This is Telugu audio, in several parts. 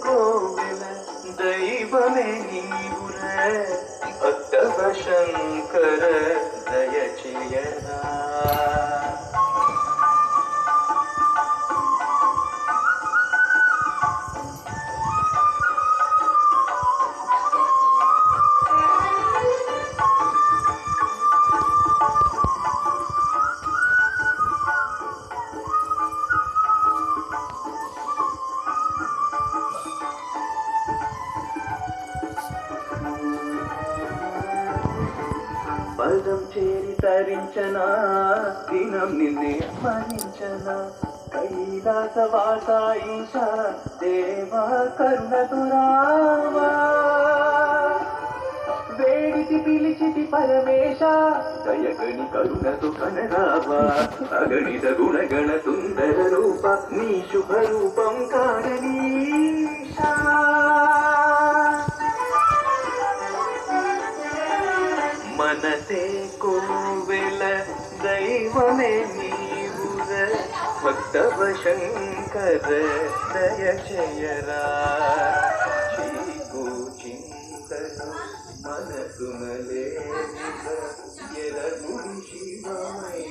కోవెల దైవమే నీవురే భక్తవ శంకర దయచేయరా పదం చేరి తరించనా దినం నిన్నే స్మరించనా కైలాసవాసాయుష దేవా కరుణతురావా వేడితి పిలిచితి పరమేశ దయగణి కరుణతు కనరావా అగణిత గుణగణ సుందర రూప నీ శుభ రూపం కారణీశా మనసే కోవెల దైవమే నీవుర భక్తవ శంకర దయచేయరా చీకు చింతను మనసునలే ఎరగుడి శివమై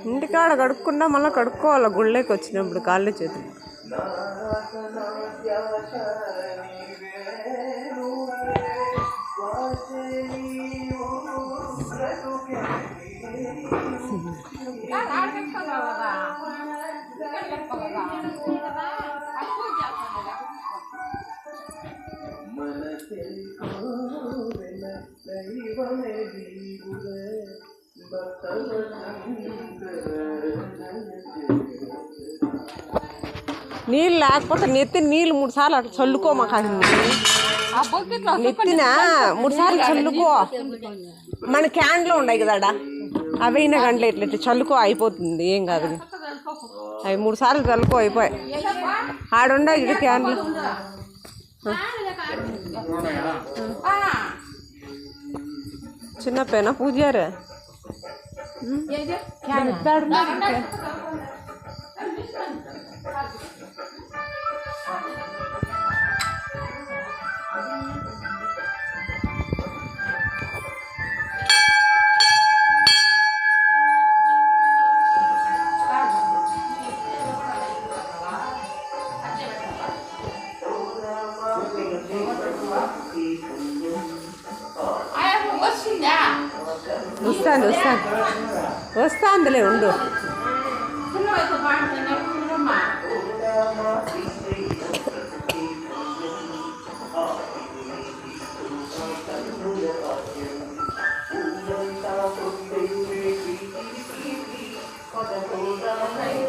ఇంటికాడ కడుక్కున్నా మళ్ళీ కడుక్కోవాలి గుళ్ళకి వచ్చినప్పుడు కాళ్ళు చేతులు నీళ్ళు లేకపోతే నెత్తి నీళ్ళు 3 సార్లు అట్లా చల్లుకో మాకు నెత్తిన 3 సార్లు చల్లుకో మన క్యాన్లో ఉన్నాయి కదా అవైనా గంటలు ఇట్లా చల్లుకో అయిపోతుంది ఏం కాదు అవి 3 సార్లు చల్లుకో అయిపోయాయి ఆడుండ ఇది క్యాన్లు చిన్న పేనా పూజారా వస్తాందిలే ఉండు Thank you.